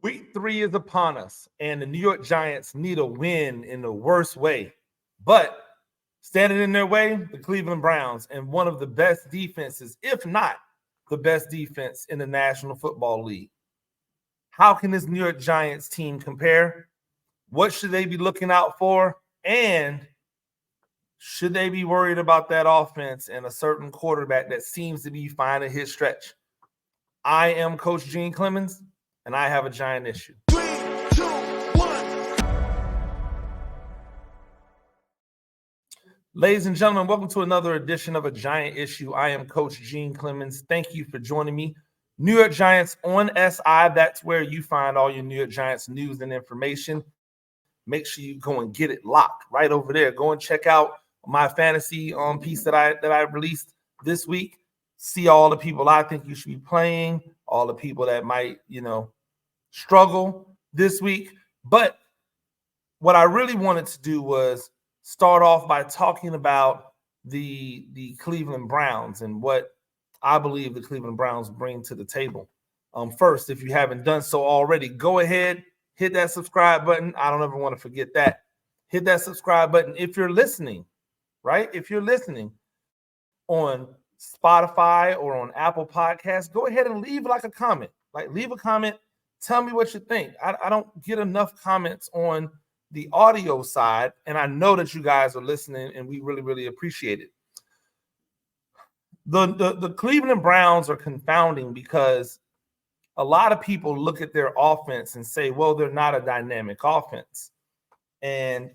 Week 3 is upon us, and the New York Giants need a win in the worst way. But standing in their way, the Cleveland Browns, and one of the best defenses, if not the best defense in the National Football League. How can this New York Giants team compare? What should they be looking out for? And should they be worried about that offense and a certain quarterback that seems to be finding his stretch? I am Coach Gene Clemens, and I have a giant issue. 3, 2, 1. Ladies and gentlemen, welcome to another edition of A Giant Issue. I am Coach Gene Clemens. Thank you for joining me. New York Giants on SI. That's where you find all your New York Giants news and information. Make sure you go and get it locked right over there. Go and check out my fantasy piece that I released this week. See all the people I think you should be playing, all the people that might, struggle this week. But what I really wanted to do was start off by talking about the Cleveland Browns and what I believe the Cleveland Browns bring to the table. First, if you haven't done so already, go ahead, hit that subscribe button. I don't ever want to forget that. Hit that subscribe button. If you're listening, right? If you're listening on Spotify or on Apple Podcasts, go ahead and leave like a comment. Leave a comment. Tell me what you think. I don't get enough comments on the audio side, and I know that you guys are listening, and we really, really appreciate it. The Cleveland Browns are confounding because a lot of people look at their offense and say, well, they're not a dynamic offense. And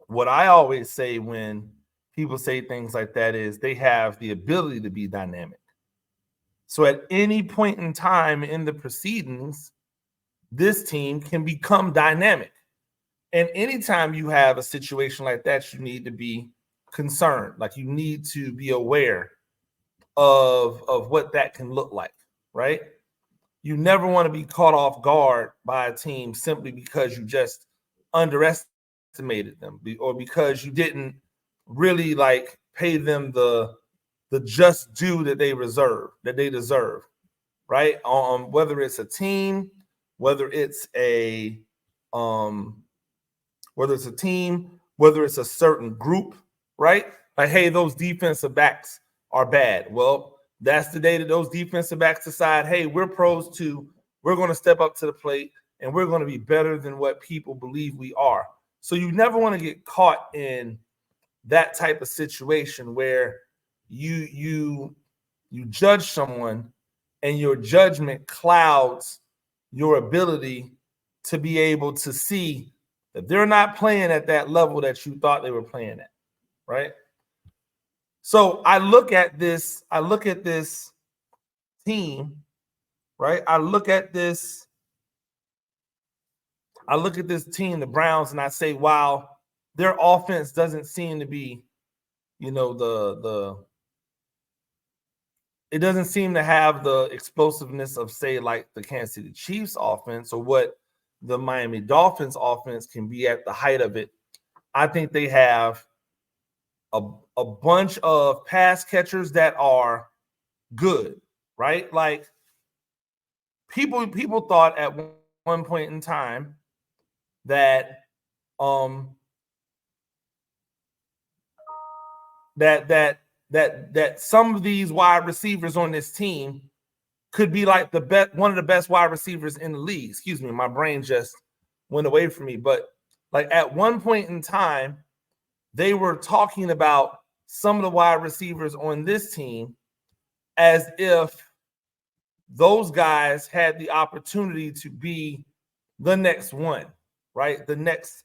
what I always say when people say things like that is they have the ability to be dynamic. So at any point in time in the proceedings, this team can become dynamic. And anytime you have a situation like that, you need to be concerned. You need to be aware of what that can look like, right? You never want to be caught off guard by a team simply because you just underestimated them or because you didn't really pay them the just due that they deserve, right? Whether it's a team, whether it's a certain group, right? Hey, those defensive backs are bad. Well, that's the day that those defensive backs decide, hey, we're pros too. We're going to step up to the plate and we're going to be better than what people believe we are. So you never want to get caught in that type of situation where you judge someone and your judgment clouds your ability to be able to see that they're not playing at that level that you thought they were playing at, right? So I look at this team, right? I look at this team, the Browns, and I say, wow, their offense doesn't seem to be, it doesn't seem to have the explosiveness of, say, like the Kansas City Chiefs offense or what the Miami Dolphins offense can be at the height of it. I think they have a bunch of pass catchers that are good, right? People thought at one point in time that that some of these wide receivers on this team could be one of the best wide receivers in the league. Excuse me, my brain just went away from me. But at one point in time, they were talking about some of the wide receivers on this team as if those guys had the opportunity to be the next one, right? The next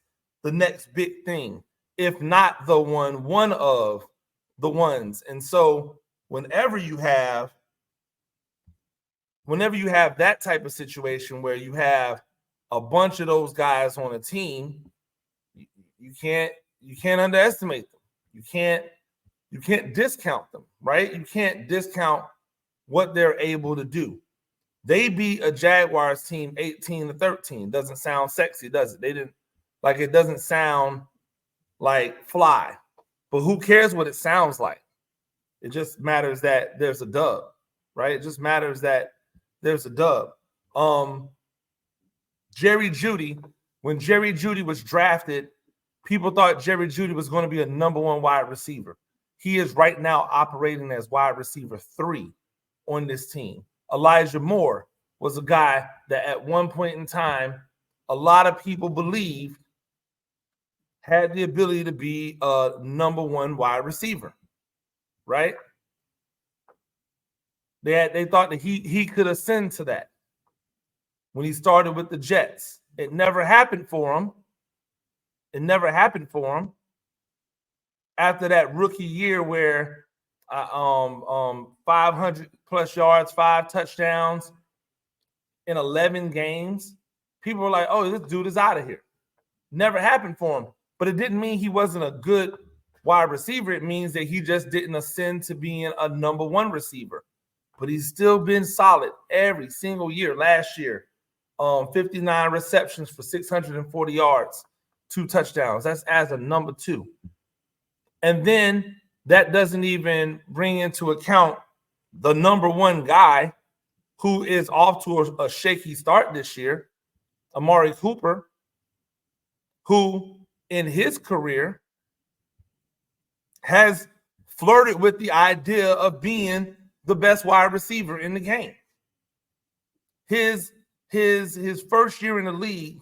big thing, if not one of the ones. And so whenever you have that type of situation where you have a bunch of those guys on a team, you can't underestimate them. You can't discount them, right? You can't discount what they're able to do. They beat a Jaguars team 18-13. Doesn't sound sexy, does it? It doesn't sound like fly. But who cares what it sounds like? It just matters that there's a dub, right? It just matters that there's a dub. Jerry Jeudy, when Jerry Jeudy was drafted, people thought Jerry Jeudy was going to be a number one wide receiver. He is right now operating as wide receiver 3 on this team. Elijah Moore was a guy that at one point in time, a lot of people believed had the ability to be a number one wide receiver, right? They thought that he could ascend to that when he started with the Jets. It never happened for him. After that rookie year where 500 plus yards, 5 touchdowns in 11 games, people were like, oh, this dude is out of here. Never happened for him. But it didn't mean he wasn't a good wide receiver. It means that he just didn't ascend to being a number one receiver. But he's still been solid every single year. Last year, 59 receptions for 640 yards, 2 touchdowns. That's as a number 2. And then that doesn't even bring into account the number 1 guy who is off to a shaky start this year, Amari Cooper, who in his career has flirted with the idea of being the best wide receiver in the game. His first year in the league,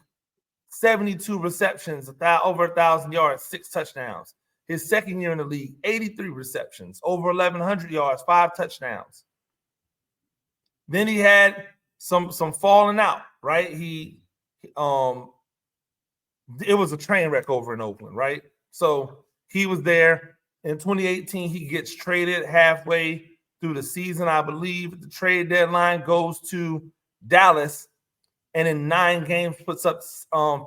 72 receptions, over 1,000 yards, 6 touchdowns. His second year in the league, 83 receptions, over 1,100 yards, 5 touchdowns. Then he had some falling out, right? It was a train wreck over in Oakland, right? So he was there. In 2018, he gets traded halfway through the season, I believe. The trade deadline goes to Dallas, and in 9 games puts up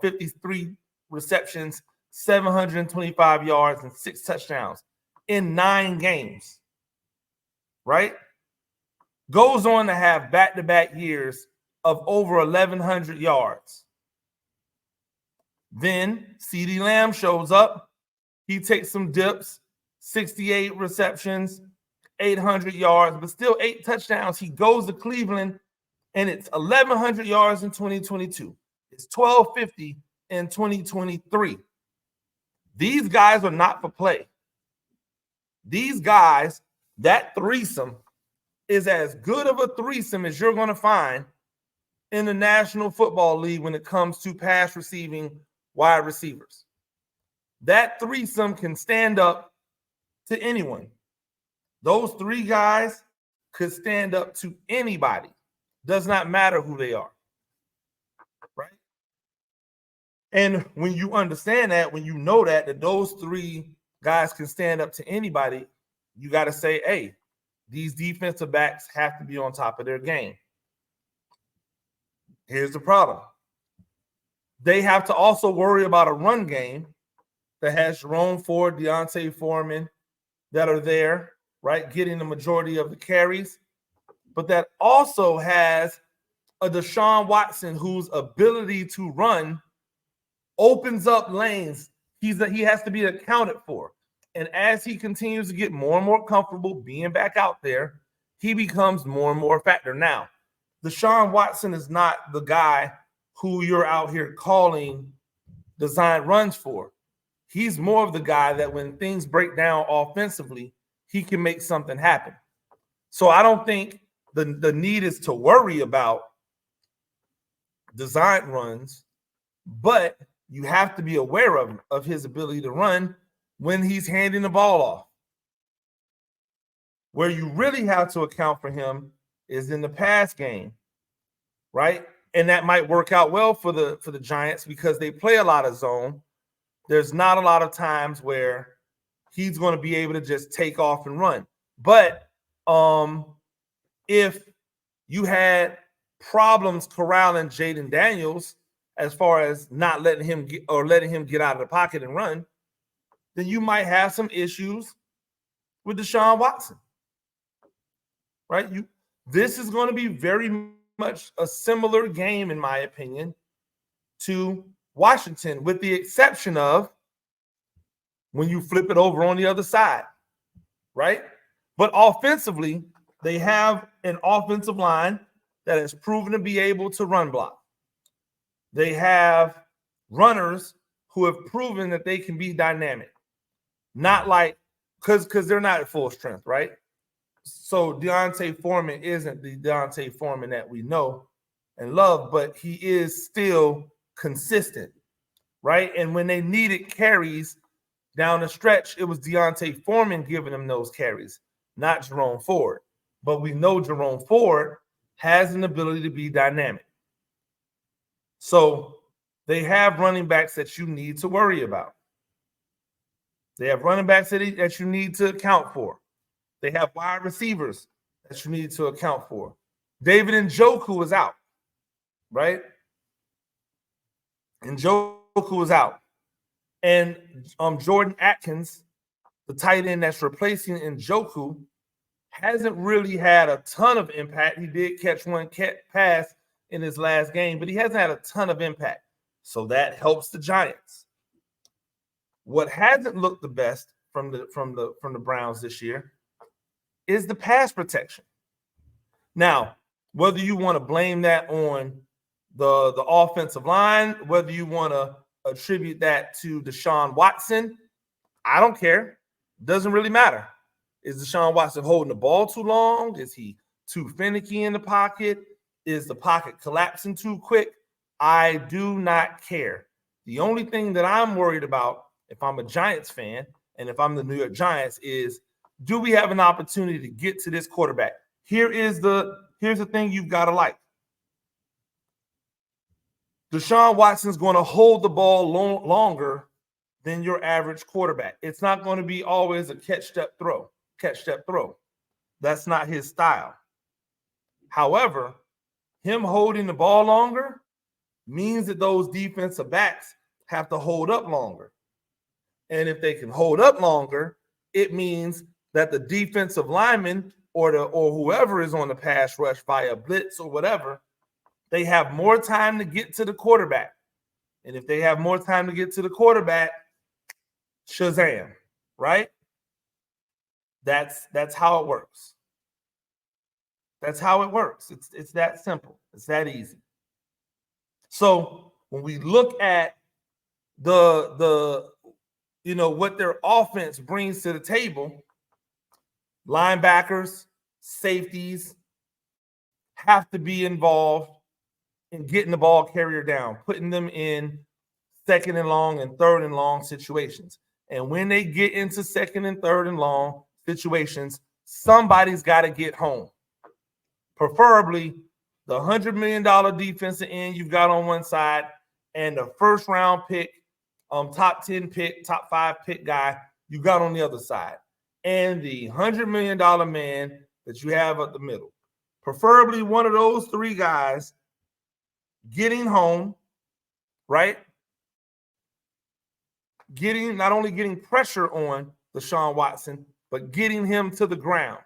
53 receptions, 725 yards, and 6 touchdowns in 9 games, right? Goes on to have back-to-back years of over 1,100 yards. Then CeeDee Lamb shows up. He takes some dips, 68 receptions, 800 yards, but still 8 touchdowns. He goes to Cleveland, and it's 1,100 yards in 2022. It's 1,250 in 2023. These guys are not for play. These guys, that threesome is as good of a threesome as you're going to find in the National Football League when it comes to pass receiving wide receivers. That threesome can stand up to anyone. Those 3 guys could stand up to anybody. Does not matter who they are, right? And when you understand that, when you know that those 3 guys can stand up to anybody, you got to say, hey, these defensive backs have to be on top of their game. Here's the problem. They have to also worry about a run game that has Jerome Ford, Deontay Foreman that are there, right, getting the majority of the carries. But that also has a Deshaun Watson whose ability to run opens up lanes. He has to be accounted for. And as he continues to get more and more comfortable being back out there, he becomes more and more a factor. Now, Deshaun Watson is not the guy who you're out here calling design runs for. He's more of the guy that when things break down offensively, he can make something happen. So I don't think the need is to worry about design runs, but you have to be aware of his ability to run when he's handing the ball off. Where you really have to account for him is in the pass game, right? And that might work out well for the Giants because they play a lot of zone. There's not a lot of times where he's going to be able to just take off and run. But if you had problems corralling Jaden Daniels as far as not letting him get out of the pocket and run, then you might have some issues with Deshaun Watson, right? This is going to be very much a similar game, in my opinion, to Washington, with the exception of when you flip it over on the other side, right? But offensively, they have an offensive line that has proven to be able to run block. They have runners who have proven that they can be dynamic. Not like, because they're not at full strength, right? So D'Onta Foreman isn't the D'Onta Foreman that we know and love, but he is still consistent, right? And when they needed carries down the stretch, it was D'Onta Foreman giving them those carries, not Jerome Ford. But we know Jerome Ford has an ability to be dynamic. So they have running backs that you need to worry about. They have running backs that you need to account for. They have wide receivers that you need to account for. David Njoku is out, right? Njoku is out. And Jordan Atkins, the tight end that's replacing Njoku, hasn't really had a ton of impact. He did catch one pass in his last game, but he hasn't had a ton of impact. So that helps the Giants. What hasn't looked the best from the Browns this year is the pass protection. Now, whether you want to blame that on the offensive line, whether you want to attribute that to Deshaun Watson, I don't care. Doesn't really matter. Is Deshaun Watson holding the ball too long? Is he too finicky in the pocket? Is the pocket collapsing too quick? I do not care. The only thing that I'm worried about, if I'm a Giants fan and if I'm the New York Giants, is do we have an opportunity to get to this quarterback? Here's the thing you've got to like. Deshaun Watson's going to hold the ball longer than your average quarterback. It's not going to be always a catch-step throw. That's not his style. However, him holding the ball longer means that those defensive backs have to hold up longer. And if they can hold up longer, it means that the defensive lineman or whoever is on the pass rush via blitz or whatever, they have more time to get to the quarterback. And if they have more time to get to the quarterback, shazam, right? That's how it works. That's how it works. It's that simple. It's that easy. So when we look at the what their offense brings to the table, linebackers, safeties have to be involved in getting the ball carrier down, putting them in second and long and third and long situations. And when they get into second and third and long situations, somebody's got to get home. Preferably the $100 million defensive end you've got on one side and the first round pick, top 10 pick, top 5 pick guy you got on the other side. And the $100 million man that you have at the middle. Preferably one of those three guys getting home, right? Not only getting pressure on Deshaun Watson, but getting him to the ground,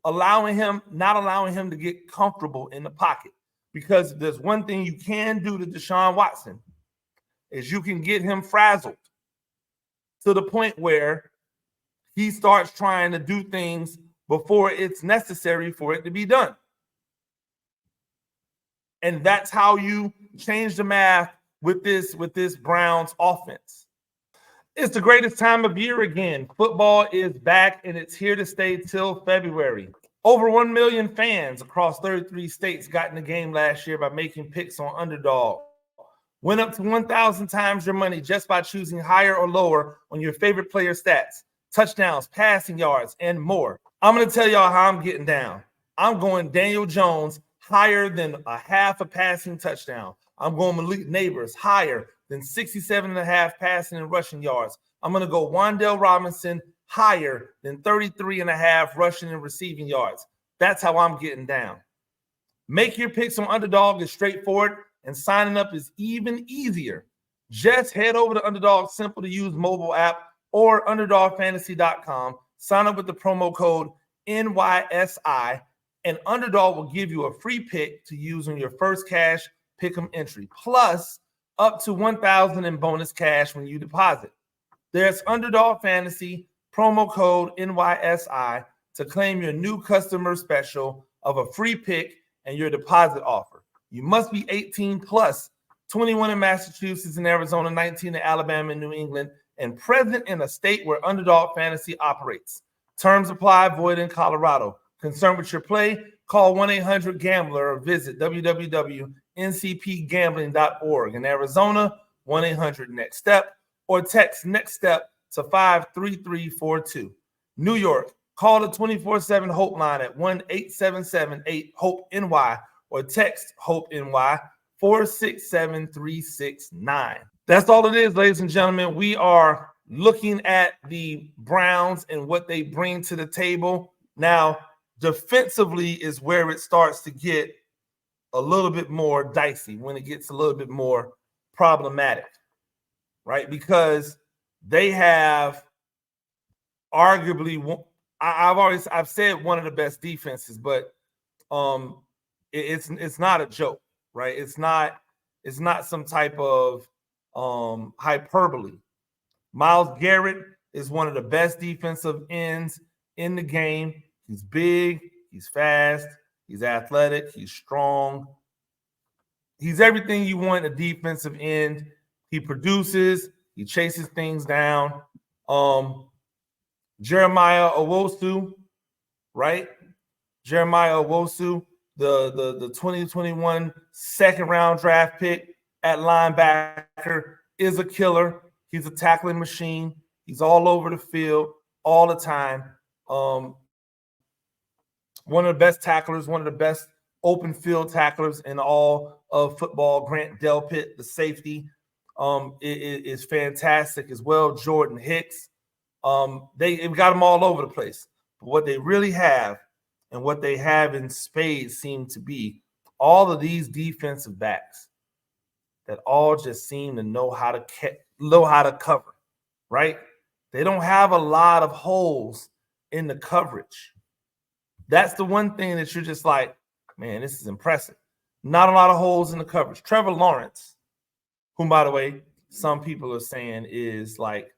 not allowing him to get comfortable in the pocket. Because there's one thing you can do to Deshaun Watson is you can get him frazzled to the point where he starts trying to do things before it's necessary for it to be done. And that's how you change the math with this Browns offense. It's the greatest time of year again. Football is back, and it's here to stay till February. Over 1 million fans across 33 states got in the game last year by making picks on Underdog. Win up to 1,000 times your money just by choosing higher or lower on your favorite player stats, touchdowns, passing yards, and more. I'm going to tell y'all how I'm getting down. I'm going Daniel Jones higher than a half a passing touchdown. I'm going Malik Neighbors higher than 67.5 passing and rushing yards. I'm going to go Wan'Dale Robinson higher than 33.5 rushing and receiving yards. That's how I'm getting down. Make your picks on Underdog is straightforward, and signing up is even easier. Just head over to Underdog's simple-to-use mobile app or UnderdogFantasy.com. Sign up with the promo code NYSI, and Underdog will give you a free pick to use on your first cash pick'em entry, plus up to $1,000 in bonus cash when you deposit. There's Underdog Fantasy, promo code NYSI, to claim your new customer special of a free pick and your deposit offer. You must be 18 plus, 21 in Massachusetts and Arizona, 19 in Alabama and New England, and present in a state where Underdog Fantasy operates. Terms apply, void in Colorado. Concerned with your play? Call 1-800-GAMBLER or visit www.ncpgambling.org. In Arizona, 1-800-NEXT-STEP or text NEXT STEP to 53342. New York, call the 24/7 Hope line at 1-877-8-HOPE-NY or text HOPE-NY 467-369. That's all it is, ladies and gentlemen. We are looking at the Browns and what they bring to the table. Now, defensively is where it starts to get a little bit more dicey, when it gets a little bit more problematic, right? Because they have arguably, I've said one of the best defenses, but it's not a joke, right? It's not some type of hyperbole. Myles Garrett is one of the best defensive ends in the game. He's big, he's fast, he's athletic, he's strong. He's everything you want in a defensive end. He produces, he chases things down. Jeremiah Owusu, right? Jeremiah Owusu, the 2021 second round draft pick at linebacker, is a killer. He's a tackling machine. He's all over the field all the time. One of the best tacklers, one of the best open field tacklers in all of football. Grant Delpit, the safety, is fantastic as well. Jordan Hicks. They've got them all over the place. But what they really have and what they have in spades seem to be all of these defensive backs that all just seem to know how to cover, right? They don't have a lot of holes in the coverage. That's the one thing that you're just like, man, this is impressive. Not a lot of holes in the coverage. Trevor Lawrence, whom, by the way, some people are saying is like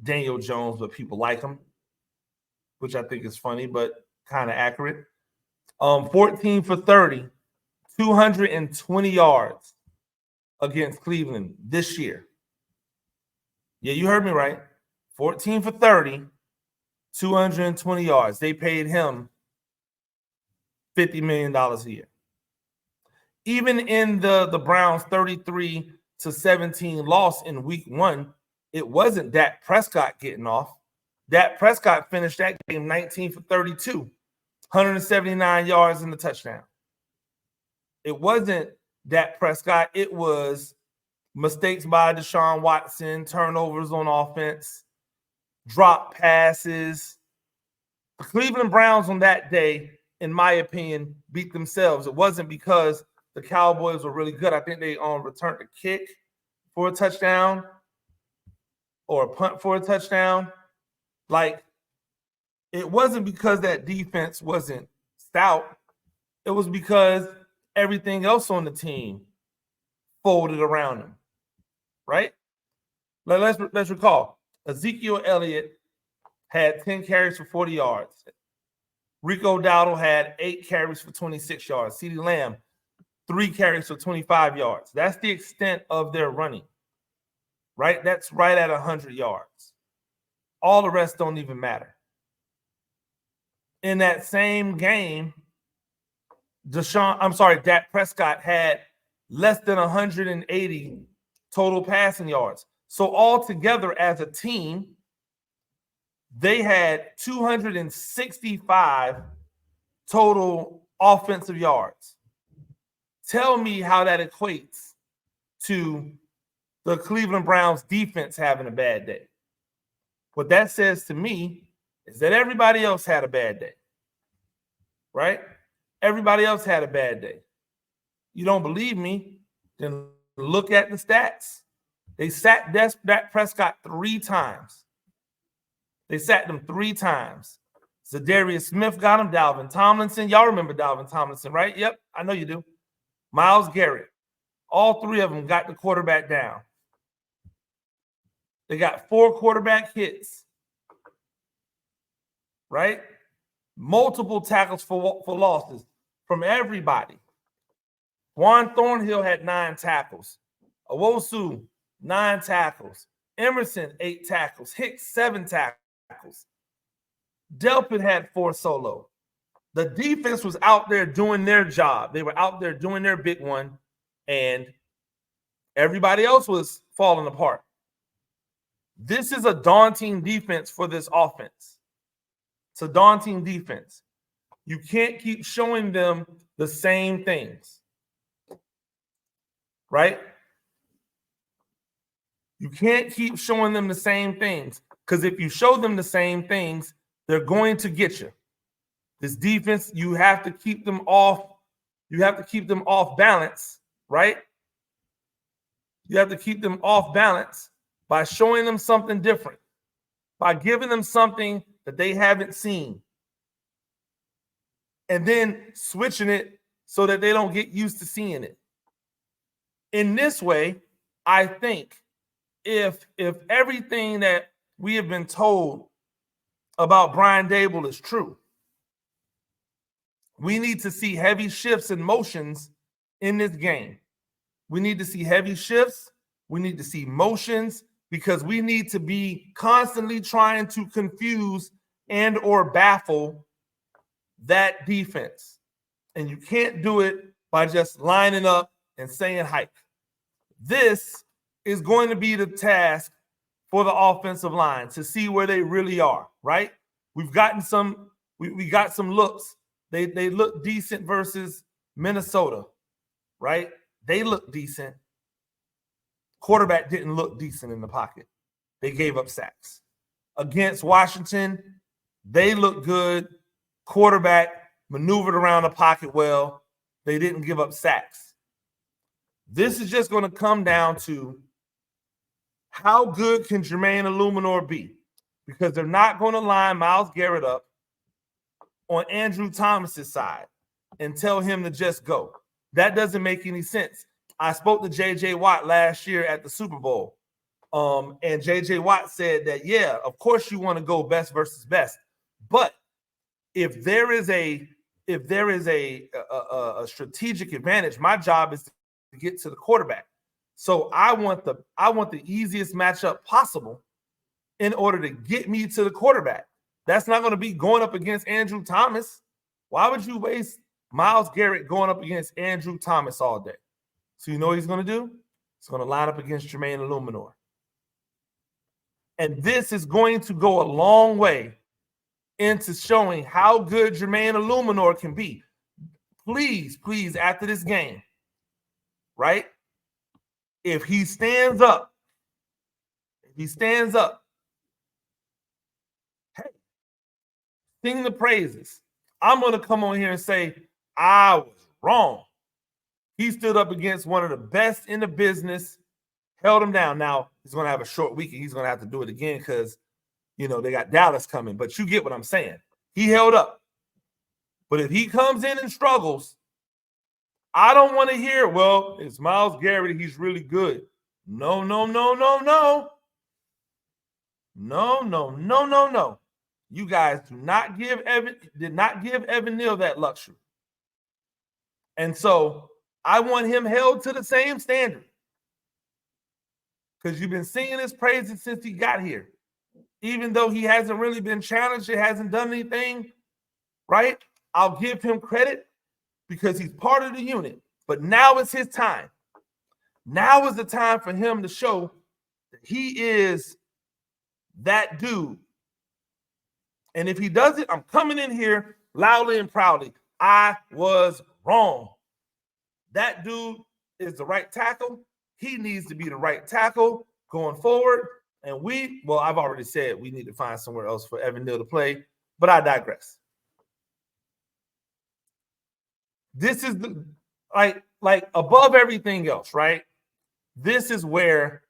Daniel Jones, but people like him, which I think is funny, but kind of accurate. 14 for 30, 220 yards against Cleveland this year. Yeah, you heard me right. 14 for 30, 220 yards. They paid him $50 million a year. Even in the Browns 33-17 loss in week 1, it wasn't Dak Prescott getting off. Dak Prescott finished that game 19 for 32, 179 yards and a touchdown. It wasn't Dak Prescott. It was mistakes by Deshaun Watson, turnovers on offense, drop passes. The Cleveland Browns on that day, in my opinion, beat themselves. It wasn't because the Cowboys were really good. I think they returned a kick for a touchdown or a punt for a touchdown. Like, it wasn't because that defense wasn't stout. It was because everything else on the team folded around them, right? Let's recall. Ezekiel Elliott had 10 carries for 40 yards. Rico Dowdle had 8 carries for 26 yards. CeeDee Lamb, 3 carries for 25 yards. That's the extent of their running, right? That's right at 100 yards. All the rest don't even matter. In that same game, Dak Prescott had less than 180 total passing yards. So altogether as a team, they had 265 total offensive yards. Tell me how that equates to the Cleveland Browns defense having a bad day. What that says to me is that everybody else had a bad day, right? Everybody else had a bad day. You don't believe me? Then look at the stats. They sat Dak Prescott 3 times. They sacked him 3 times. Zadarius Smith got him. Dalvin Tomlinson. Y'all remember Dalvin Tomlinson, right? Yep, I know you do. Myles Garrett. All 3 of them got the quarterback down. They got 4 quarterback hits, right? Multiple tackles for losses. from everybody. Juan Thornhill had 9 tackles. Owusu, 9 tackles. Emerson, 8 tackles. Hicks, 7 tackles. Delpit had 4 solo. The defense was out there doing their job. They were out there doing their big one, and everybody else was falling apart. This is a daunting defense for this offense. It's a daunting defense. You can't keep showing them the same things, right? You can't keep showing them the same things, because if you show them the same things, they're going to get you. This defense, you have to keep them off. You have to keep them off balance, right? You have to keep them off balance by showing them something different, by giving them something that they haven't seen, and then switching it so that they don't get used to seeing it. In this way, I think if everything that we have been told about Brian Daboll is true, we need to see heavy shifts and motions in this game. We need to see heavy shifts. We need to see motions, because we need to be constantly trying to confuse and or baffle that defense. And you can't do it by just lining up and saying hike. This is going to be the task for the offensive line, to see where they really are, right? We've gotten some, we got some looks. They look decent versus Minnesota, right? They look decent. Quarterback didn't look decent in the pocket. They gave up sacks. Against Washington, they looked good. Quarterback maneuvered around the pocket well. They didn't give up sacks. This is just going to come down to how good can Jermaine Illuminor be? Because they're not going to line Myles Garrett up on Andrew Thomas's side and tell him to just go. That doesn't make any sense. I spoke to J.J. Watt last year at the Super Bowl, and J.J. Watt said that, yeah, of course you want to go best versus best, but if there is a strategic advantage, my job is to get to the quarterback. So I want the easiest matchup possible in order to get me to the quarterback. That's not going to be going up against Andrew Thomas. Why would you waste Myles Garrett going up against Andrew Thomas all day? So you know what he's going to do? He's going to line up against Jermaine Illuminor. And this is going to go a long way into showing how good Jermaine Illuminor can be. Please, after this game, right? If he stands up, hey, sing the praises. I'm going to come on here and say, I was wrong. He stood up against one of the best in the business, held him down. Now, he's going to have a short week, and he's going to have to do it again because, you know, they got Dallas coming. But you get what I'm saying. He held up. But if he comes in and struggles, I don't want to hear, well, it's Myles Garrett. He's really good. No. You guys did not give Evan Neal that luxury. And so I want him held to the same standard, because you've been singing his praises since he got here. Even though he hasn't really been challenged, he hasn't done anything, right? I'll give him credit because he's part of the unit. But now it's his time. Now is the time for him to show that he is that dude. And if he does it, I'm coming in here loudly and proudly. I was wrong. That dude is the right tackle. He needs to be the right tackle going forward. And I've already said we need to find somewhere else for Evan Neal to play, but I digress. This is like above everything else, right? This is where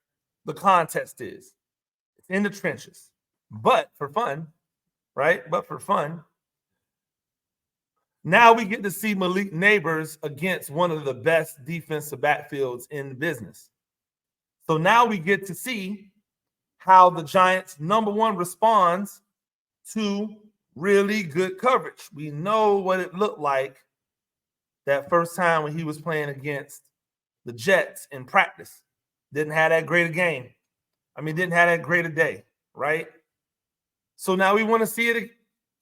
the contest is. It's in the trenches. But for fun, right? Now we get to see Malik Nabers against one of the best defensive backfields in the business. So now we get to see how the Giants, number one, responds to really good coverage. We know what it looked like that first time when he was playing against the Jets in practice. Didn't have that great a game. Didn't have that great a day, right? So now we want to see it.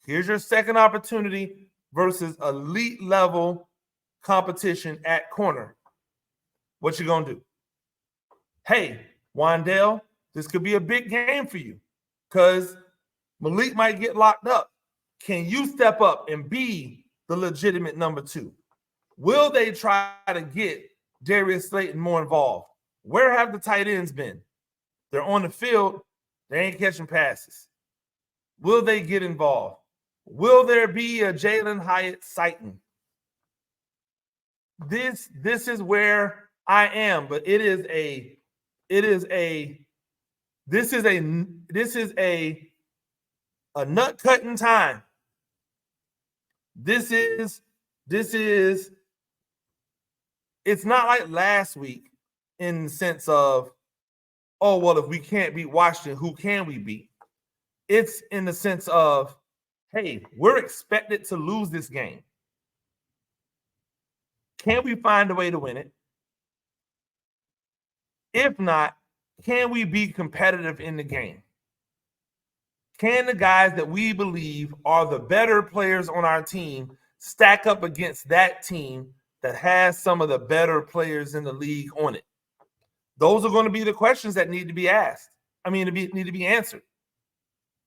Here's your second opportunity versus elite level competition at corner. What you gonna do? Hey, Wan'Dale, this could be a big game for you because Malik might get locked up. Can you step up and be the legitimate number 2? Will they try to get Darius Slayton more involved? Where have the tight ends been? They're on the field. They ain't catching passes. Will they get involved? Will there be a Jalen Hyatt sighting? This is where I am, but this is a nut cutting time. It's not like last week in the sense of, oh, well, if we can't beat Washington, who can we beat? It's in the sense of, hey, we're expected to lose this game. Can we find a way to win it? If not, can we be competitive in the game? Can the guys that we believe are the better players on our team stack up against that team that has some of the better players in the league on it? Those are going to be the questions that need to be asked. Need to be answered.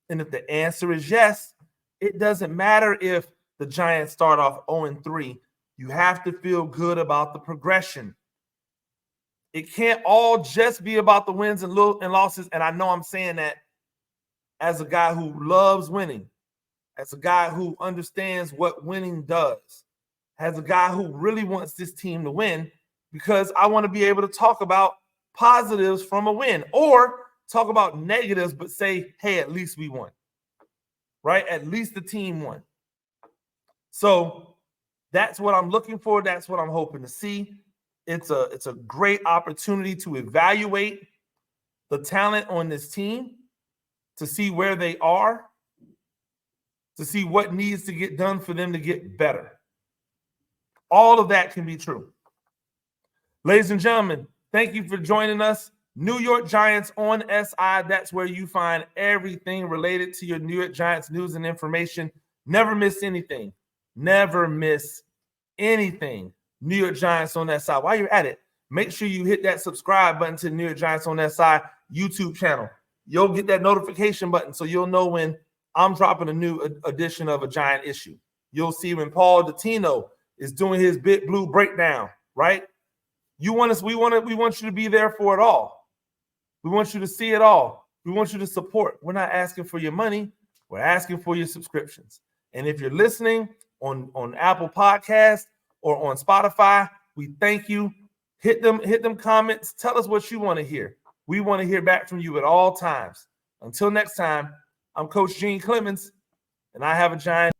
And if the answer is yes, it doesn't matter if the Giants start off 0-3. You have to feel good about the progression. It can't all just be about the wins and losses. And I know I'm saying that as a guy who loves winning, as a guy who understands what winning does, as a guy who really wants this team to win, because I want to be able to talk about positives from a win or talk about negatives, but say, hey, at least we won, right? At least the team won. So that's what I'm looking for. That's what I'm hoping to see. It's a great opportunity to evaluate the talent on this team, to see where they are, to see what needs to get done for them to get better. All of that can be true. Ladies and gentlemen, thank you for joining us. New York Giants on SI. That's where you find everything related to your New York Giants news and information. Never miss anything. Never miss anything. New York Giants on SI. While you're at it, make sure you hit that subscribe button to the New York Giants on SI YouTube channel. You'll get that notification button so you'll know when I'm dropping a new edition of a Giant issue. You'll see when Paul Dottino is doing his Big Blue breakdown, right? We want you to be there for it all. We want you to see it all. We want you to support. We're not asking for your money. We're asking for your subscriptions. And if you're listening on Apple Podcasts or on Spotify, we thank you. Hit them comments. Tell us what you want to hear. We want to hear back from you at all times. Until next time, I'm Coach Gene Clemens, and I have a Giant.